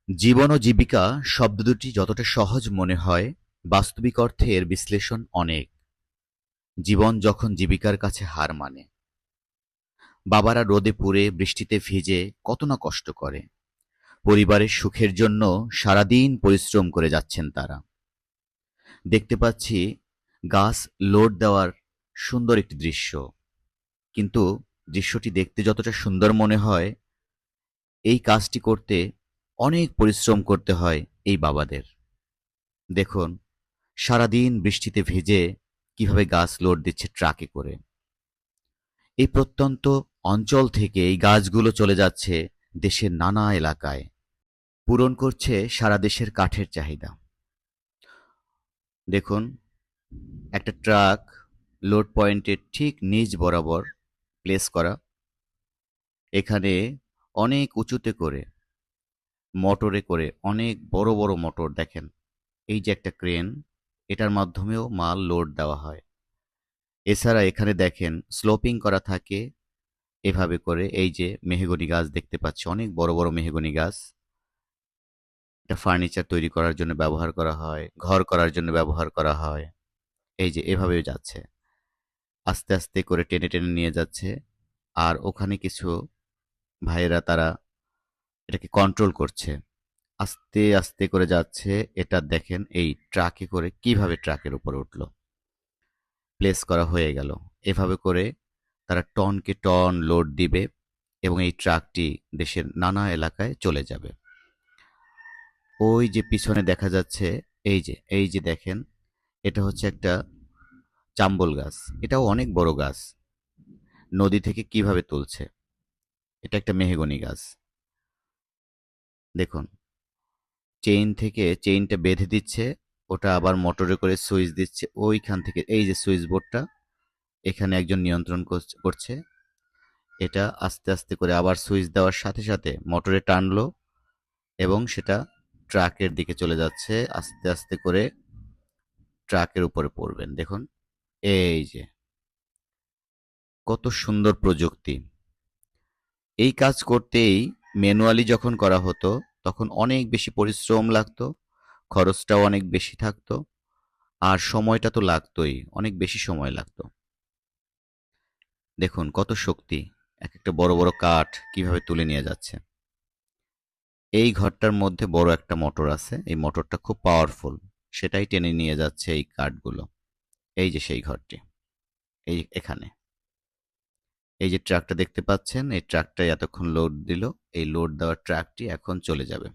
জীবন ও জীবিকা শব্দ দুটি যতটা সহজ মনে হয়, বাস্তবিক অর্থে এর বিশ্লেষণ অনেক। জীবন যখন জীবিকার কাছে হার মানে। বাবারা রোদে পুড়ে বৃষ্টিতে ভিজে কত না কষ্ট করে। পরিবারের সুখের জন্য সারাদিন পরিশ্রম করে যাচ্ছেন তারা। দেখতে পাচ্ছি গাছ লোড দেওয়ার সুন্দর একটি দৃশ্য। কিন্তু দৃশ্যটি দেখতে যতটা সুন্দর মনে হয়, এই কাজটি করতে অনেক পরিশ্রম করতে হয় এই বাবাদের। দেখুন, সারাদিন বৃষ্টিতে ভিজে কিভাবে গাছ লোড দিচ্ছে ট্রাকে করে। এই প্রত্যন্ত অঞ্চল থেকে এই গাছগুলো চলে যাচ্ছে দেশের নানা এলাকায়, পূরণ করছে সারা দেশের কাঠের চাহিদা। দেখুন, একটা ট্রাক লোড পয়েন্টের ঠিক নিচ বরাবর প্লেস করা। এখানে অনেক উঁচুতে করে মোটরে করে অনেক বড় বড় মোটর দেখেন। এই যে একটা ক্রেন, এটার মাধ্যমেও মাল লোড দেওয়া হয়। এছাড়া এখানে দেখেন স্লোপিং করা থাকে এভাবে করে। এই যে মেহগনি গাছ দেখতে পাচ্ছি, অনেক বড় বড় মেহগনি গাছ। এটা ফার্নিচার তৈরি করার জন্য ব্যবহার করা হয়, ঘর করার জন্য ব্যবহার করা হয়। এই যে এভাবে যাচ্ছে, আস্তে আস্তে করে টেনে টেনে নিয়ে যাচ্ছে। আর ওখানে কিছু ভাইয়েরা তারা এটাকে কন্ট্রোল করছে। আস্তে আস্তে করে যাচ্ছে। এটা দেখেন এই ট্রাকে করে কিভাবে ট্রাকের উপরে উঠলো, প্লেস করা হয়ে গেল। এভাবে করে তারা টনকে টন লোড দিবে এবং এই ট্রাকটি দেশের নানা এলাকায় চলে যাবে। ওই যে পিছনে দেখা যাচ্ছে, এই যে দেখেন, এটা হচ্ছে একটা চাম্বল গাছ। এটাও অনেক বড় গাছ। নদী থেকে কিভাবে তুলছে। এটা একটা মেহগনি গাছ। দেখুন, চেইন থেকে চেইনটা বেঁধে দিচ্ছে, ওটা আবার মোটরে করে সুইচ দিচ্ছে ওইখান থেকে। এই যে সুইচ বোর্ডটা, এখানে একজন নিয়ন্ত্রণ করছে। এটা আস্তে আস্তে করে আবার সুইচ দেওয়ার সাথে সাথে মোটরে টানলো এবং সেটা ট্রাকের দিকে চলে যাচ্ছে। আস্তে আস্তে করে ট্রাকের উপরে পড়বেন। দেখুন, এই যে কত সুন্দর প্রযুক্তি। এই কাজ করতেই ম্যানুয়ালি যখন করা হতো তখন অনেক বেশি পরিশ্রম লাগতো, খরচটাও অনেক বেশি থাকতো, আর সময়টা তো লাগতোই, অনেক বেশি সময় লাগতো। দেখুন কত শক্তি, এক একটা বড় বড় কাঠ কিভাবে তুলে নিয়ে যাচ্ছে। এই ঘরটার মধ্যে বড় একটা মোটর আছে, এই মোটরটা খুব পাওয়ারফুল, সেটাই টেনে নিয়ে যাচ্ছে এই কাঠগুলো। এই যে সেই ঘরটি, এই এখানে এই যে ট্রাকটা দেখতে পাচ্ছেন, এই ট্রাকটাই এতক্ষণ লোড দিল। এই লোড দেওয়া ট্রাকটি এখন চলে যাবে।